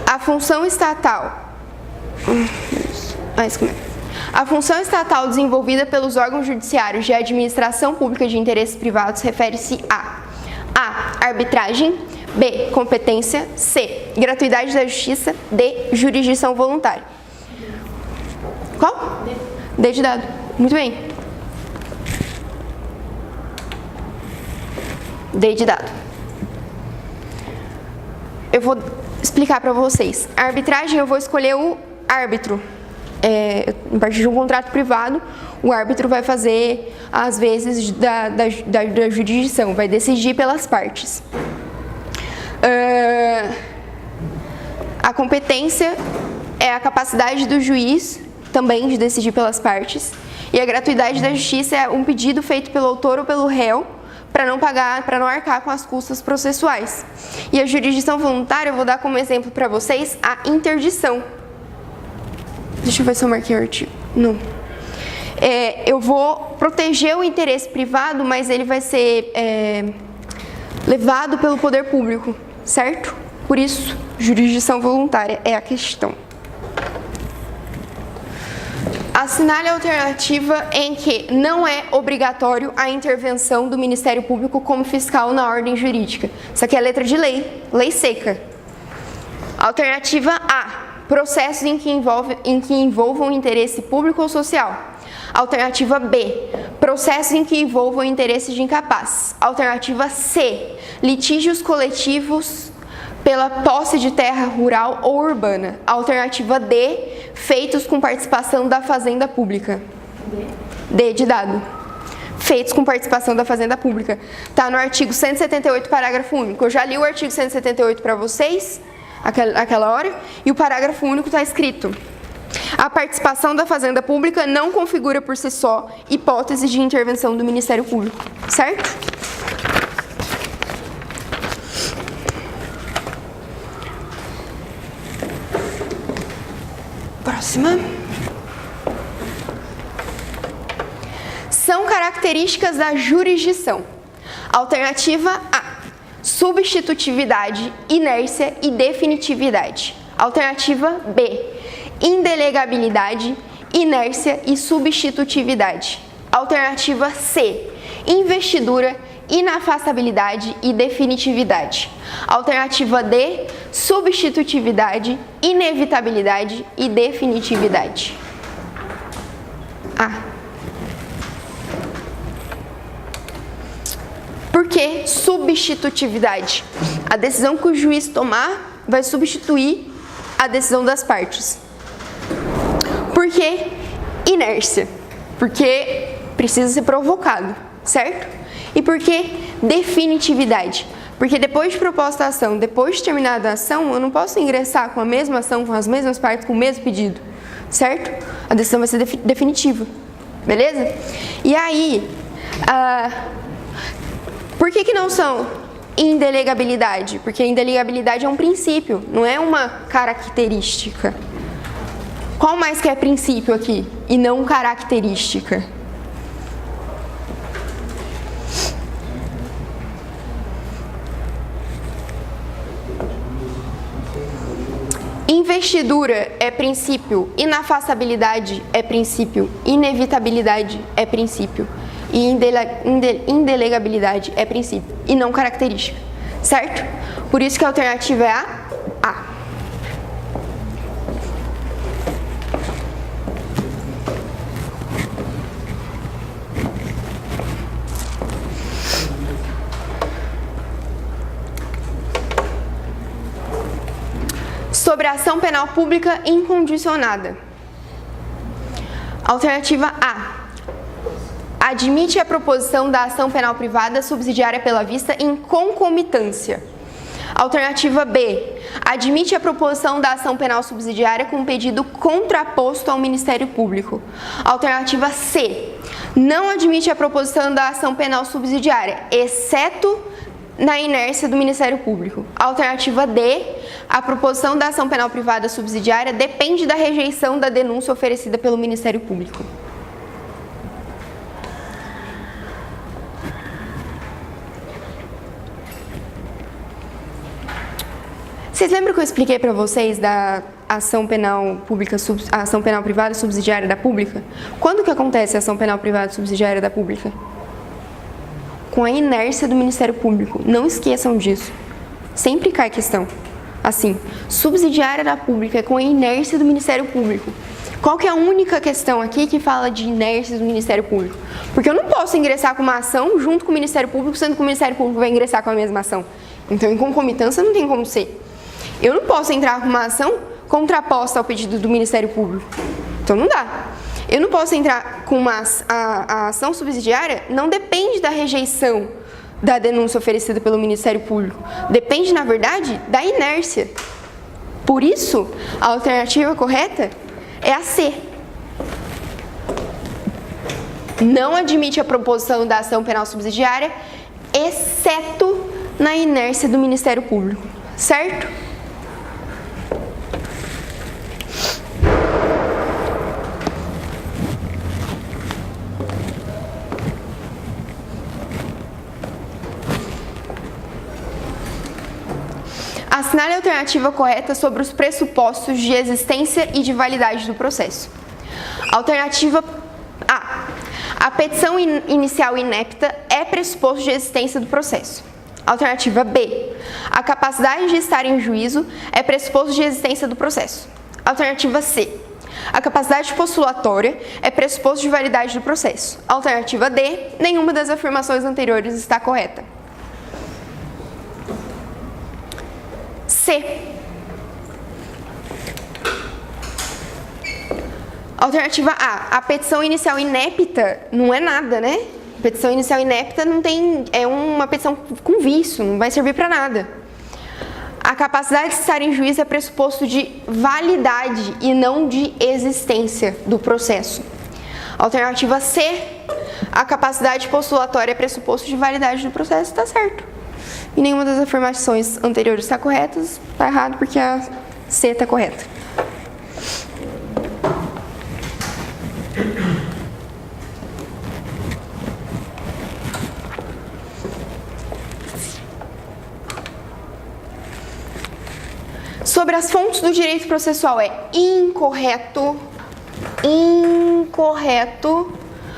S1: A função estatal. A função estatal desenvolvida pelos órgãos judiciários de administração pública de interesses privados refere-se a arbitragem, B. Competência, C. Gratuidade da justiça, D. Jurisdição voluntária. Qual? D de dado. Muito bem. D de dado. Eu vou explicar para vocês. A arbitragem, eu vou escolher o árbitro. A partir de um contrato privado, o árbitro vai fazer, às vezes, da jurisdição, vai decidir pelas partes. A competência é a capacidade do juiz, também, de decidir pelas partes. E a gratuidade da justiça é um pedido feito pelo autor ou pelo réu, para não arcar com as custas processuais. E a jurisdição voluntária, eu vou dar como exemplo para vocês a interdição. Deixa eu ver se eu marquei o artigo. Não. Eu vou proteger o interesse privado, mas ele vai ser levado pelo poder público, certo? Por isso, jurisdição voluntária é a questão. Assinale a alternativa em que não é obrigatório a intervenção do Ministério Público como fiscal na ordem jurídica. Isso aqui é letra de lei, lei seca. Alternativa A. Processos em que envolvam interesse público ou social. Alternativa B. Processos em que envolvam interesse de incapaz. Alternativa C. Litígios coletivos pela posse de terra rural ou urbana. Alternativa D. Feitos com participação da fazenda pública. D de dado. Feitos com participação da fazenda pública. Está no artigo 178, parágrafo único. Eu já li o artigo 178 para vocês, aquela hora, e o parágrafo único está escrito: a participação da fazenda pública não configura por si só hipótese de intervenção do Ministério Público, certo? Próxima. São características da jurisdição. Alternativa A. Substitutividade, inércia e definitividade. Alternativa B. Indelegabilidade, inércia e substitutividade. Alternativa C. Investidura, inafastabilidade e definitividade. Alternativa D. Substitutividade, inevitabilidade e definitividade. A. Por que substitutividade? A decisão que o juiz tomar vai substituir a decisão das partes. Por que inércia? Porque precisa ser provocado, certo? E por que definitividade? Porque depois de proposta a ação, depois de terminada a ação, eu não posso ingressar com a mesma ação, com as mesmas partes, com o mesmo pedido, certo? A decisão vai ser definitiva, beleza? E aí, por que não são indelegabilidade? Porque a indelegabilidade é um princípio, não é uma característica. Qual mais que é princípio aqui e não característica? Investidura é princípio, inafastabilidade é princípio, inevitabilidade é princípio e indelegabilidade é princípio e não característica, certo? Por isso que a alternativa é a A. Sobre a ação penal pública incondicionada. Alternativa A. Admite a proposição da ação penal privada subsidiária pela vista em concomitância. Alternativa B. Admite a proposição da ação penal subsidiária com pedido contraposto ao Ministério Público. Alternativa C. Não admite a proposição da ação penal subsidiária, exceto na inércia do Ministério Público. Alternativa D. A proposição da ação penal privada subsidiária depende da rejeição da denúncia oferecida pelo Ministério Público. Vocês lembram que eu expliquei para vocês da ação penal pública, a ação penal privada subsidiária da pública? Quando que acontece a ação penal privada subsidiária da pública? Com a inércia do Ministério Público. Não esqueçam disso. Sempre cai questão. Assim, subsidiária da pública é com a inércia do Ministério Público. Qual que é a única questão aqui que fala de inércia do Ministério Público? Porque eu não posso ingressar com uma ação junto com o Ministério Público, sendo que o Ministério Público vai ingressar com a mesma ação. Então, em concomitância, não tem como ser. Eu não posso entrar com uma ação contraposta ao pedido do Ministério Público. Então, não dá. Eu não posso entrar com a ação subsidiária, não depende da rejeição da denúncia oferecida pelo Ministério Público. Depende, na verdade, da inércia. Por isso, a alternativa correta é a C. Não admite a proposição da ação penal subsidiária, exceto na inércia do Ministério Público. Certo? Assinale a alternativa correta sobre os pressupostos de existência e de validade do processo. Alternativa A. A petição inicial inepta é pressuposto de existência do processo. Alternativa B. A capacidade de estar em juízo é pressuposto de existência do processo. Alternativa C. A capacidade postulatória é pressuposto de validade do processo. Alternativa D. Nenhuma das afirmações anteriores está correta. C. Alternativa A. A petição inicial inepta não é nada, né? Petição inicial inepta não tem, é uma petição com vício, não vai servir para nada. A capacidade de estar em juízo é pressuposto de validade e não de existência do processo. Alternativa C. A capacidade postulatória é pressuposto de validade do processo, está certo. E nenhuma das afirmações anteriores está correta, está errado porque a C está correta. Sobre as fontes do direito processual, é incorreto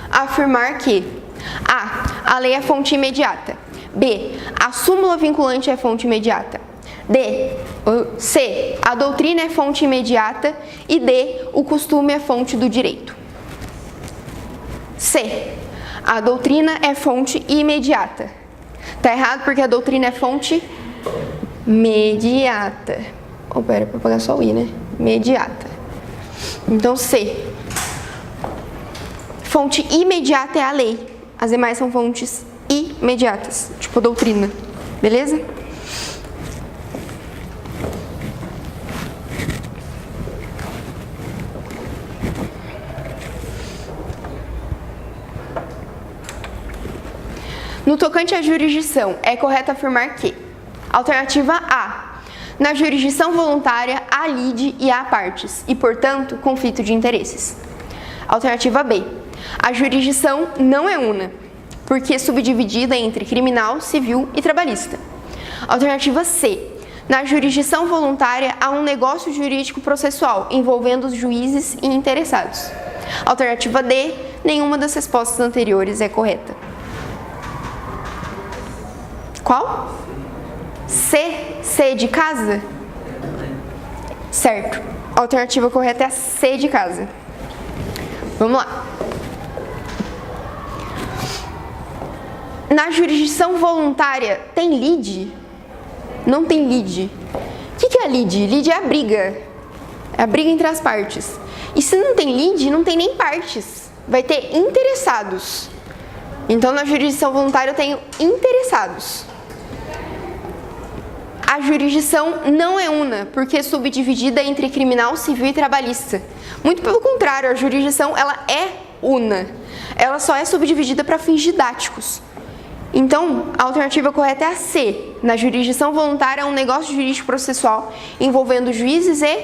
S1: afirmar que A. A lei é fonte imediata. B. A súmula vinculante é fonte imediata. C. A doutrina é fonte imediata. E D. O costume é fonte do direito. C. A doutrina é fonte imediata. Tá errado porque a doutrina é fonte mediata. Ou pera, para pagar só o I, né? Mediata. Então, C. Fonte imediata é a lei. As demais são fontes imediatas, tipo doutrina. Beleza? No tocante à jurisdição, é correto afirmar que: alternativa A. Na jurisdição voluntária, há lide e há partes, e, portanto, conflito de interesses. Alternativa B. A jurisdição não é una, porque é subdividida entre criminal, civil e trabalhista. Alternativa C. Na jurisdição voluntária, há um negócio jurídico processual, envolvendo os juízes e interessados. Alternativa D. Nenhuma das respostas anteriores é correta. Qual? C. C de casa? Certo. A alternativa correta é a C de casa. Vamos lá. Na jurisdição voluntária, tem lide? Não tem lide. O que é lide? Lide é a briga. É a briga entre as partes. E se não tem lide, não tem nem partes. Vai ter interessados. Então, na jurisdição voluntária, eu tenho interessados. A jurisdição não é una, porque é subdividida entre criminal, civil e trabalhista. Muito pelo contrário, a jurisdição ela é una. Ela só é subdividida para fins didáticos. Então, a alternativa correta é a C. Na jurisdição voluntária é um negócio jurídico processual envolvendo juízes e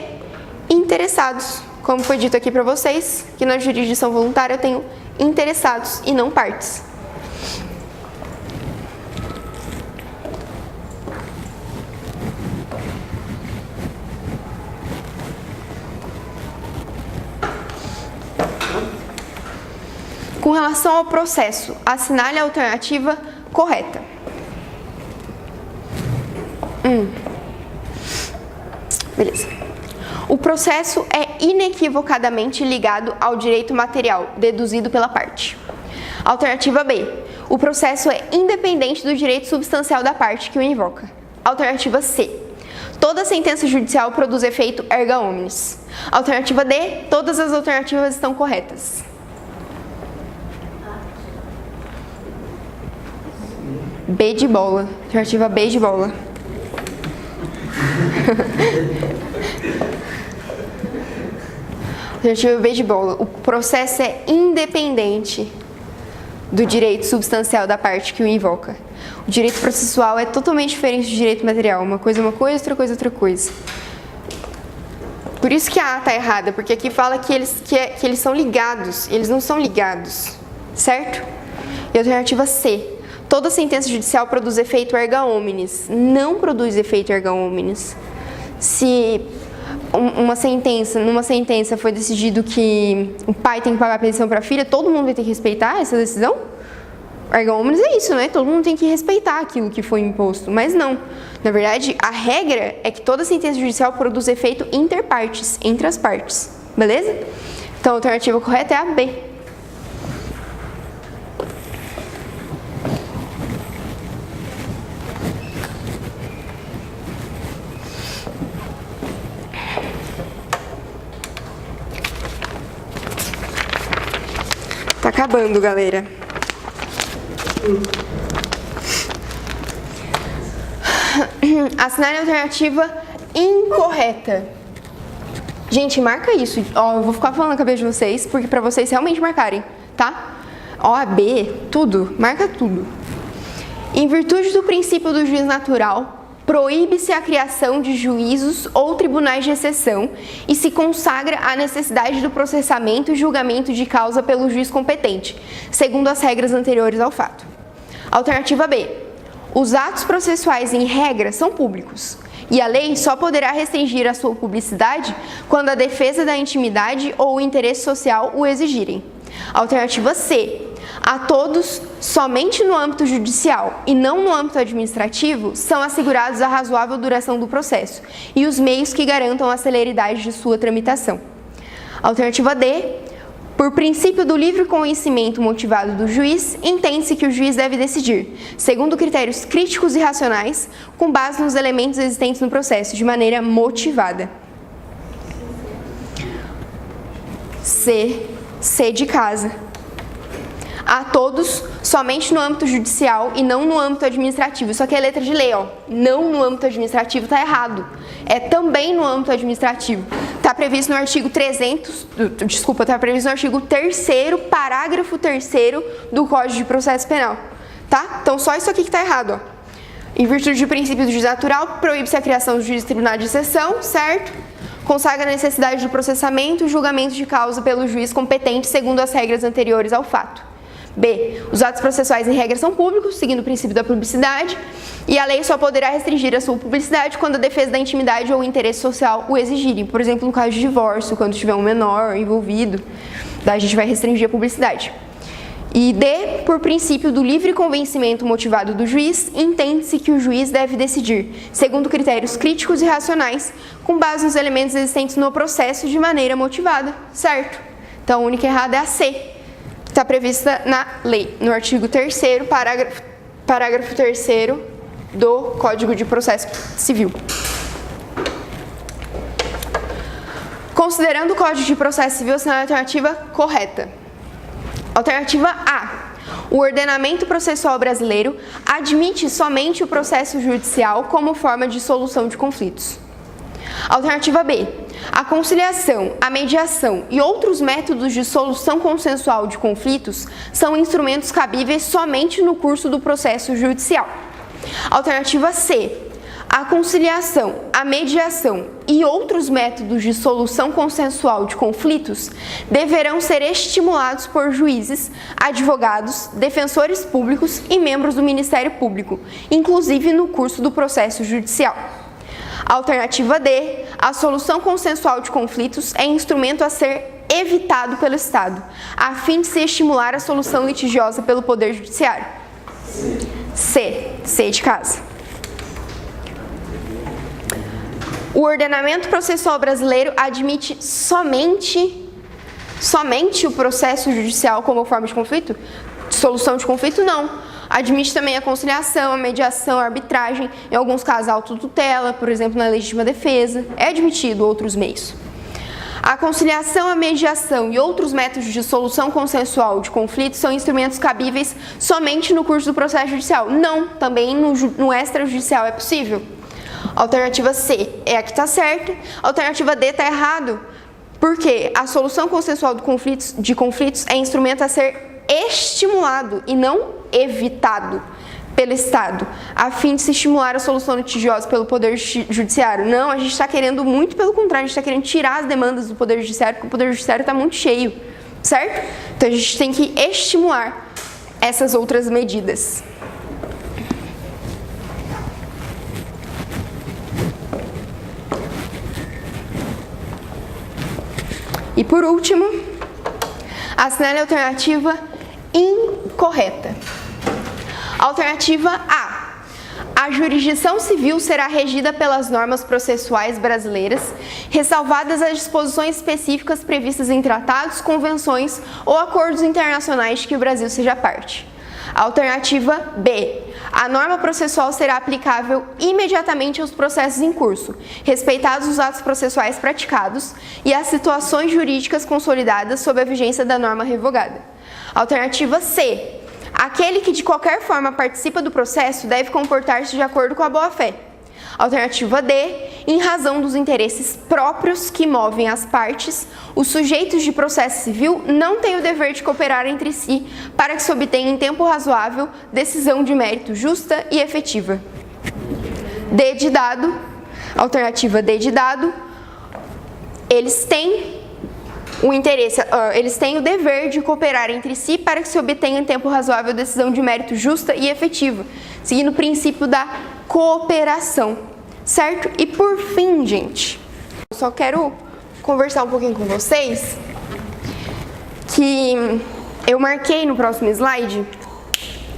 S1: interessados. Como foi dito aqui para vocês, que na jurisdição voluntária eu tenho interessados e não partes. Com relação ao processo, assinale a alternativa correta. Beleza. O processo é inequivocadamente ligado ao direito material, deduzido pela parte. Alternativa B. O processo é independente do direito substancial da parte que o invoca. Alternativa C. Toda sentença judicial produz efeito erga omnes. Alternativa D. Todas as alternativas estão corretas. B de bola. Alternativa B de bola. Alternativa B de bola. O processo é independente do direito substancial da parte que o invoca. O direito processual é totalmente diferente do direito material. Uma coisa é uma coisa, outra coisa é outra coisa. Por isso que a A está errada, porque aqui fala que eles são ligados. Eles não são ligados, certo? E a alternativa C. Toda sentença judicial produz efeito erga omnes. Não produz efeito erga omnes. Se numa sentença foi decidido que o pai tem que pagar a pensão para a filha, todo mundo vai ter que respeitar essa decisão? Erga omnes é isso, né? Todo mundo tem que respeitar aquilo que foi imposto, mas não. Na verdade, a regra é que toda sentença judicial produz efeito inter partes, entre as partes, beleza? Então, a alternativa correta é a B. Tá acabando, galera. Assinale a alternativa incorreta. Gente, marca isso. Ó, eu vou ficar falando na cabeça de vocês, porque pra vocês realmente marcarem, tá? Ó, A, B, tudo. Marca tudo. Em virtude do princípio do juiz natural, proíbe-se a criação de juízos ou tribunais de exceção e se consagra a necessidade do processamento e julgamento de causa pelo juiz competente, segundo as regras anteriores ao fato. Alternativa B. Os atos processuais em regra são públicos e a lei só poderá restringir a sua publicidade quando a defesa da intimidade ou o interesse social o exigirem. Alternativa C. A todos, somente no âmbito judicial e não no âmbito administrativo, são assegurados a razoável duração do processo e os meios que garantam a celeridade de sua tramitação. Alternativa D. Por princípio do livre conhecimento motivado do juiz, entende-se que o juiz deve decidir, segundo critérios críticos e racionais, com base nos elementos existentes no processo, de maneira motivada. C de casa. A todos, somente no âmbito judicial e não no âmbito administrativo. Isso aqui é letra de lei, ó. Não no âmbito administrativo tá errado. É também no âmbito administrativo. Tá previsto no artigo 3º, parágrafo 3º do Código de Processo Penal, tá? Então só isso aqui que tá errado, ó. Em virtude do princípio do juiz natural, proíbe-se a criação do juiz de tribunal de exceção, certo? Consagra a necessidade do processamento e julgamento de causa pelo juiz competente segundo as regras anteriores ao fato. B. Os atos processuais em regra são públicos, seguindo o princípio da publicidade, e a lei só poderá restringir a sua publicidade quando a defesa da intimidade ou o interesse social o exigirem. Por exemplo, no caso de divórcio, quando tiver um menor envolvido, daí a gente vai restringir a publicidade. E D. Por princípio do livre convencimento motivado do juiz, entende-se que o juiz deve decidir, segundo critérios críticos e racionais, com base nos elementos existentes no processo de maneira motivada, certo? Então, a única errada é a C. Está prevista na lei, no artigo 3º, parágrafo 3º do Código de Processo Civil. Considerando o Código de Processo Civil, assinale a alternativa correta. Alternativa A. O ordenamento processual brasileiro admite somente o processo judicial como forma de solução de conflitos. Alternativa B. A conciliação, a mediação e outros métodos de solução consensual de conflitos são instrumentos cabíveis somente no curso do processo judicial. Alternativa C. A conciliação, a mediação e outros métodos de solução consensual de conflitos deverão ser estimulados por juízes, advogados, defensores públicos e membros do Ministério Público, inclusive no curso do processo judicial. Alternativa D. A solução consensual de conflitos é instrumento a ser evitado pelo Estado, a fim de se estimular a solução litigiosa pelo Poder Judiciário. C de casa. O ordenamento processual brasileiro admite somente o processo judicial como forma de conflito? Solução de conflito, não. Admite também a conciliação, a mediação, a arbitragem, em alguns casos a autotutela, por exemplo, na legítima defesa. É admitido outros meios. A conciliação, a mediação e outros métodos de solução consensual de conflitos são instrumentos cabíveis somente no curso do processo judicial? Não, também no extrajudicial é possível. Alternativa C é a que está certa, alternativa D está errado, porque a solução consensual de conflitos é instrumento a ser estimulado e não evitado pelo Estado, a fim de se estimular a solução litigiosa pelo Poder Judiciário. Não, a gente está querendo muito pelo contrário, a gente está querendo tirar as demandas do Poder Judiciário, porque o Poder Judiciário está muito cheio, certo? Então a gente tem que estimular essas outras medidas. por último, assinale a alternativa incorreta. Alternativa A. A jurisdição civil será regida pelas normas processuais brasileiras, ressalvadas as disposições específicas previstas em tratados, convenções ou acordos internacionais de que o Brasil seja parte. Alternativa B. A norma processual será aplicável imediatamente aos processos em curso, respeitados os atos processuais praticados e as situações jurídicas consolidadas sob a vigência da norma revogada. Alternativa C. Aquele que de qualquer forma participa do processo deve comportar-se de acordo com a boa-fé. Alternativa D. Em razão dos interesses próprios que movem as partes, os sujeitos de processo civil não têm o dever de cooperar entre si para que se obtenha em tempo razoável decisão de mérito justa e efetiva. D de dado. Alternativa D de dado. Eles têm o dever de cooperar entre si para que se obtenha em tempo razoável decisão de mérito justa e efetiva, seguindo o princípio da cooperação, certo? E por fim, gente, eu só quero conversar um pouquinho com vocês que eu marquei no próximo slide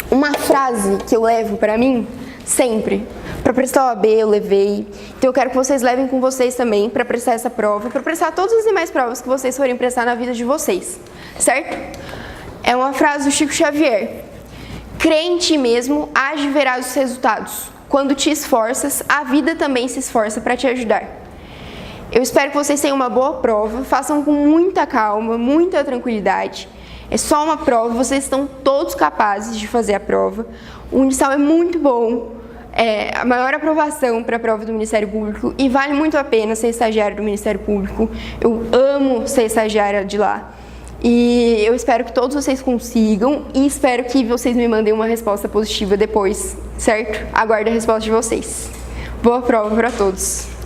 S1: uma frase que eu levo para mim sempre. Para prestar o OAB eu levei, então eu quero que vocês levem com vocês também para prestar essa prova, para prestar todas as demais provas que vocês forem prestar na vida de vocês, certo? É uma frase do Chico Xavier: crê em ti mesmo, age e verás os resultados. Quando te esforças, a vida também se esforça para te ajudar. Eu espero que vocês tenham uma boa prova, façam com muita calma, muita tranquilidade. É só uma prova, vocês estão todos capazes de fazer a prova. O Unisal é muito bom. É a maior aprovação para a prova do Ministério Público e vale muito a pena ser estagiário do Ministério Público. Eu amo ser estagiária de lá. E eu espero que todos vocês consigam e espero que vocês me mandem uma resposta positiva depois, certo? Aguardo a resposta de vocês. Boa prova para todos!